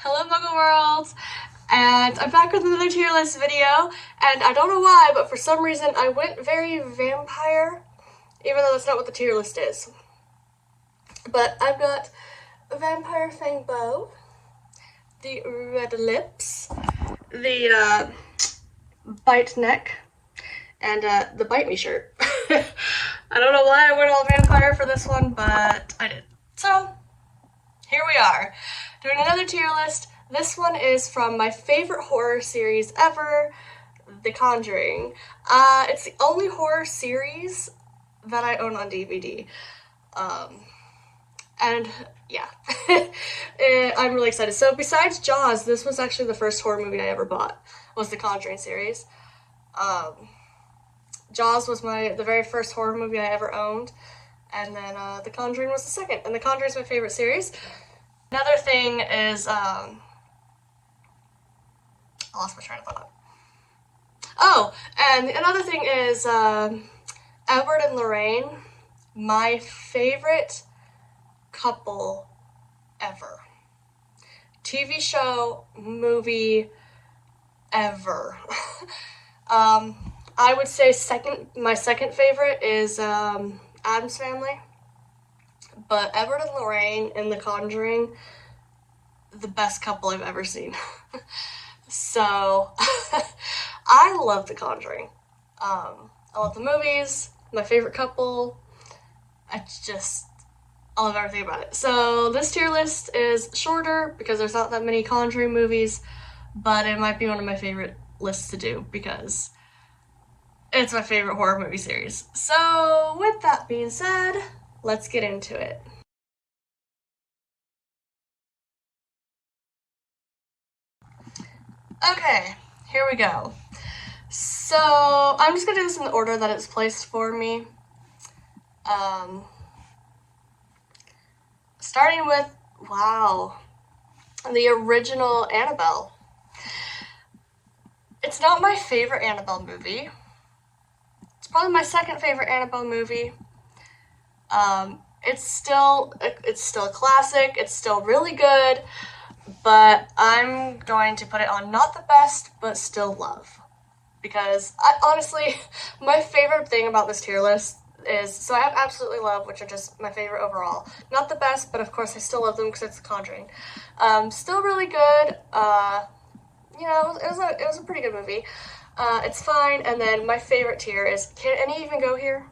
Hello Muggle World! And I'm back with another tier list video, and I don't know why, but for some reason I went very vampire, even though that's not what the tier list is. But I've got a vampire fang bow, the red lips, the bite neck, and the bite me shirt. I don't know why I went all vampire for this one, but I did. So, here we are, doing another tier list. This one is from my favorite horror series ever, The Conjuring. It's the only horror series that I own on DVD. And yeah, I'm really excited. So besides Jaws, this was actually the first horror movie I ever bought, was The Conjuring series. Jaws was the very first horror movie I ever owned, and then The Conjuring was the second, and The Conjuring is my favorite series. Another thing is, I lost my train of thought. Oh, and another thing is, Edward and Lorraine, my favorite couple ever. TV show, movie, ever. I would say my second favorite is Addams Family, but Edward and Lorraine in The Conjuring, the best couple I've ever seen. So, I love The Conjuring. I love the movies, my favorite couple. I love everything about it. So this tier list is shorter because there's not that many Conjuring movies, but it might be one of my favorite lists to do because it's my favorite horror movie series. So with that being said, let's get into it. Okay, here we go. So I'm just gonna do this in the order that it's placed for me. Starting with, wow, the original Annabelle. It's not my favorite Annabelle movie. It's probably my second favorite Annabelle movie. It's still a classic. It's still really good, but I'm going to put it on not the best, but still love. Because honestly, my favorite thing about this tier list is, so I have Absolutely Love, which are just my favorite overall. Not the best, but of course I still love them because it's The Conjuring. Still really good. You know, it was a pretty good movie. It's fine. And then my favorite tier is, can any even go here?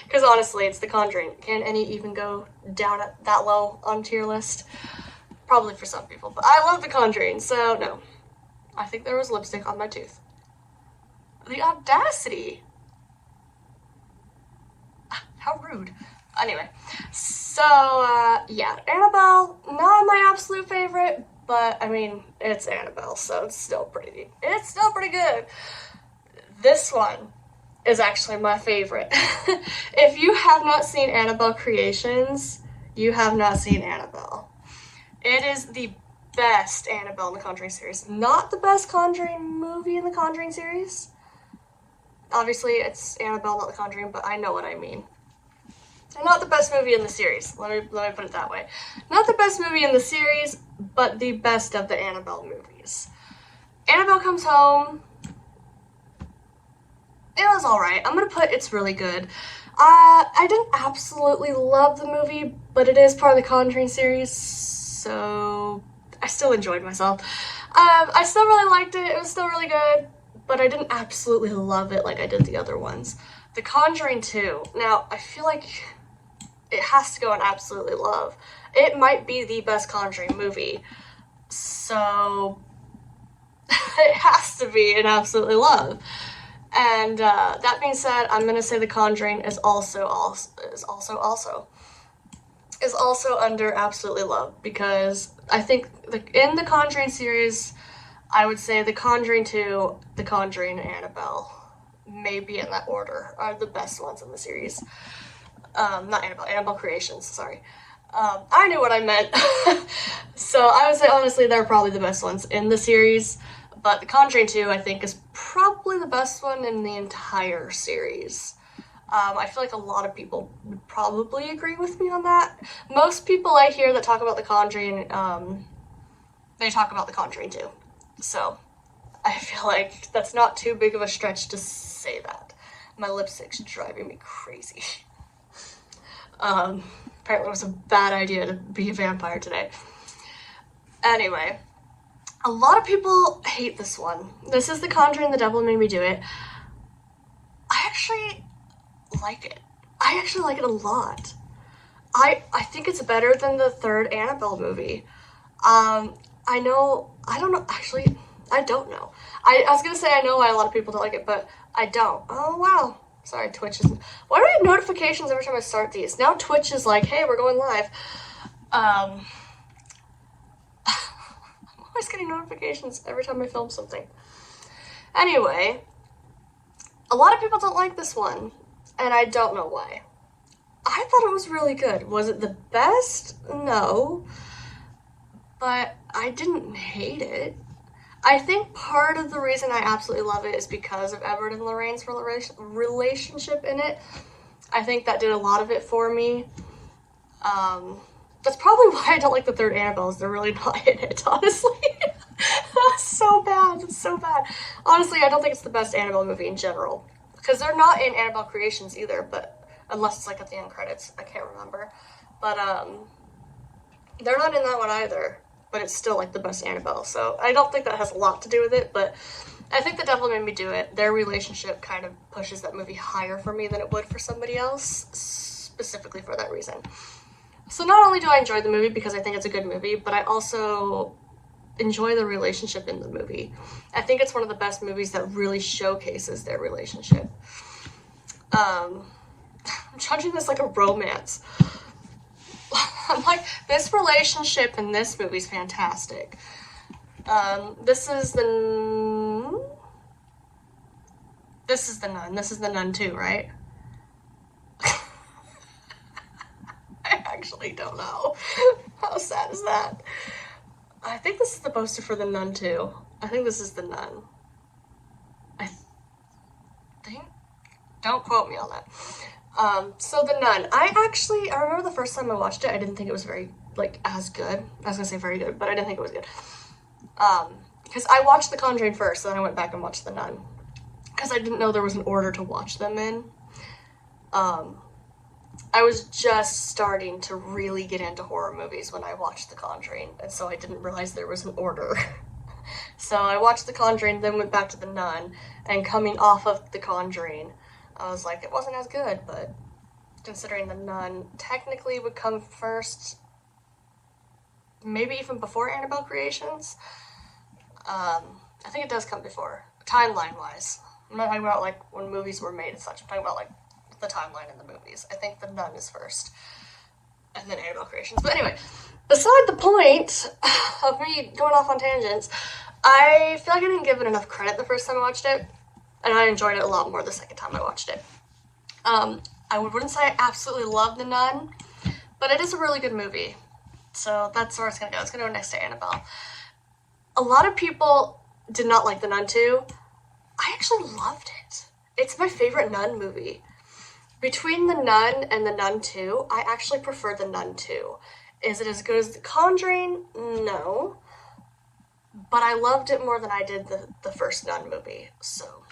Because honestly, it's The Conjuring. Can any even go down at that low on tier list? Probably for some people, but I love The Conjuring, so no. I think there was lipstick on my tooth. The audacity! How rude. Anyway, so, yeah, Annabelle, not my absolute favorite, but, I mean, it's Annabelle, so it's still pretty good. This one is actually my favorite. If you have not seen Annabelle Creations, you have not seen Annabelle. It is the best Annabelle in the Conjuring series. Not the best Conjuring movie in the Conjuring series. Obviously, it's Annabelle, not The Conjuring, but I know what I mean. Not the best movie in the series. Let me put it that way. Not the best movie in the series, but the best of the Annabelle movies. Annabelle Comes Home. It was alright. I'm gonna put it's really good. I didn't absolutely love the movie, but it is part of the Conjuring series, so I still enjoyed myself. I still really liked it. It was still really good, but I didn't absolutely love it like I did the other ones. The Conjuring 2. Now, I feel like it has to go on Absolutely Love. It might be the best Conjuring movie, so it has to be an Absolutely Love. And that being said, I'm gonna say The Conjuring is also under Absolutely Love, because I think in the Conjuring series, I would say The Conjuring 2, The Conjuring, and Annabelle, maybe in that order, are the best ones in the series. Not Annabelle, Annabelle Creations, sorry. I knew what I meant. So I would say, honestly, they're probably the best ones in the series, but The Conjuring 2, I think, is probably the best one in the entire series. I feel like a lot of people would probably agree with me on that. Most people I hear that talk about The Conjuring they talk about The Conjuring too. So I feel like that's not too big of a stretch to say that. My lipstick's driving me crazy. Apparently it was a bad idea to be a vampire today. Anyway, a lot of people hate this one. This is The Conjuring, The Devil Made Me Do It. I actually like it. I actually like it a lot. I think it's better than the third Annabelle movie. I don't know, actually, I don't know. I was gonna say I know why a lot of people don't like it, but I don't. Oh, wow. Sorry, Twitch is... Why do I get notifications every time I start these? Now Twitch is like, hey, we're going live. I'm always getting notifications every time I film something. Anyway, a lot of people don't like this one, and I don't know why. I thought it was really good. Was it the best? No. But I didn't hate it. I think part of the reason I absolutely love it is because of Everett and Lorraine's relationship in it. I think that did a lot of it for me. That's probably why I don't like the third Annabelle. They're really not in it, honestly. That's so bad. It's so bad. Honestly, I don't think it's the best Annabelle movie in general. Because they're not in Annabelle Creations either, but unless it's like at the end credits. I can't remember. But they're not in that one either. But it's still like the best Annabelle, so I don't think that has a lot to do with it, but I think The Devil Made Me Do It, their relationship kind of pushes that movie higher for me than it would for somebody else, specifically for that reason. So not only do I enjoy the movie because I think it's a good movie, but I also enjoy the relationship in the movie. I think it's one of the best movies that really showcases their relationship. I'm judging this like a romance. I'm like, this relationship in this movie's fantastic. This is the Nun. This is the Nun too, right? I actually don't know. How sad is that? I think this is the poster for the Nun too. I think this is the Nun. I think. Don't quote me on that. So The Nun. I remember the first time I watched it, I didn't think it was very, like, as good. I was gonna say very good, but I didn't think it was good. Because I watched The Conjuring first, then I went back and watched The Nun. Because I didn't know there was an order to watch them in. I was just starting to really get into horror movies when I watched The Conjuring, and so I didn't realize there was an order. So I watched The Conjuring, then went back to The Nun, and coming off of The Conjuring, I was like, it wasn't as good, but considering The Nun technically would come first, maybe even before Annabelle Creations. I think it does come before, timeline-wise. I'm not talking about, like, when movies were made and such. I'm talking about, like, the timeline in the movies. I think The Nun is first, and then Annabelle Creations. But anyway, beside the point of me going off on tangents, I feel like I didn't give it enough credit the first time I watched it, and I enjoyed it a lot more the second time I watched it. I wouldn't say I absolutely love The Nun, but it is a really good movie. So that's where it's gonna go. It's gonna go next to Annabelle. A lot of people did not like The Nun 2. I actually loved it. It's my favorite Nun movie. Between The Nun and The Nun 2, I actually prefer The Nun 2. Is it as good as The Conjuring? No. But I loved it more than I did the first Nun movie, so.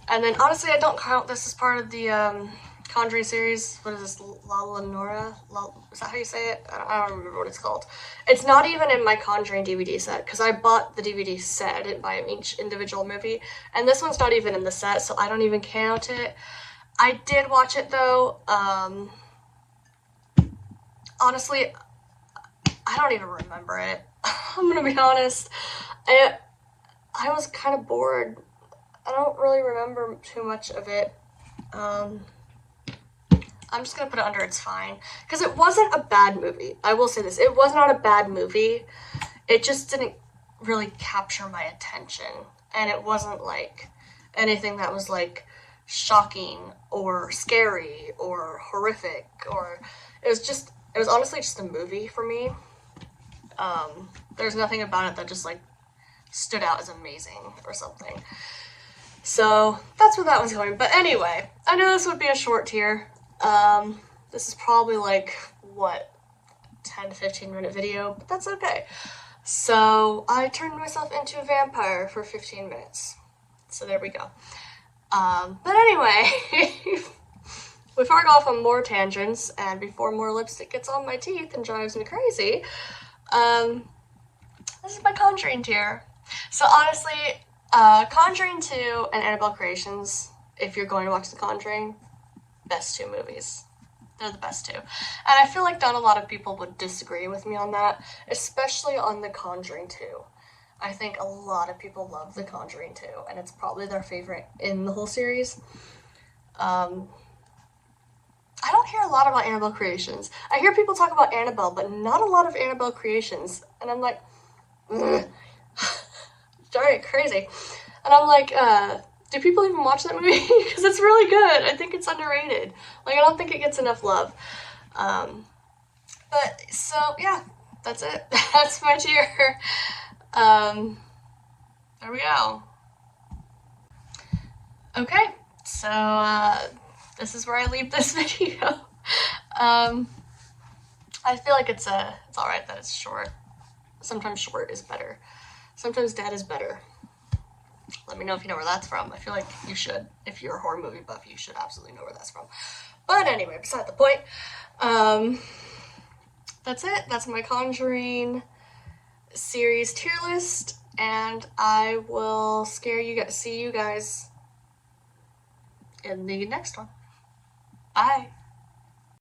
And then, honestly, I don't count this as part of the Conjuring series. What is this? La Lenora? Is that how you say it? I don't remember what it's called. It's not even in my Conjuring DVD set, because I bought the DVD set. I didn't buy each individual movie. And this one's not even in the set, so I don't even count it. I did watch it, though. Honestly, I don't even remember it. I'm gonna be honest. I was kind of bored. I don't really remember too much of it. I'm just gonna put it under It's Fine. Because it wasn't a bad movie. I will say this. It was not a bad movie. It just didn't really capture my attention. And it wasn't, like, anything that was, like, shocking or scary or horrific. Or it was honestly just a movie for me. There's nothing about it that just, like, stood out as amazing or something. So that's where that one's going. But anyway, I know this would be a short tier. This is probably like, what, 10 to 15 minute video, but that's okay. So I turned myself into a vampire for 15 minutes. So there we go. But anyway, before I go off on more tangents and before more lipstick gets on my teeth and drives me crazy, this is my Conjuring tier. So honestly, Conjuring 2 and Annabelle Creations, if you're going to watch The Conjuring, best two movies. They're the best two. And I feel like not a lot of people would disagree with me on that, especially on The Conjuring 2. I think a lot of people love The Conjuring 2, and it's probably their favorite in the whole series. I don't hear a lot about Annabelle Creations. I hear people talk about Annabelle, but not a lot of Annabelle Creations. And I'm like, darn crazy. And I'm like, do people even watch that movie? Because it's really good. I think it's underrated. Like, I don't think it gets enough love. But, so, yeah, that's it. That's my tier. There we go. Okay, so, this is where I leave this video. I feel like it's alright that it's short. Sometimes short is better. Sometimes dead is better. Let me know if you know where that's from. I feel like you should. If you're a horror movie buff, you should absolutely know where that's from. But anyway, beside the point. That's it. That's my Conjuring series tier list. And I will see you guys in the next one. Bye.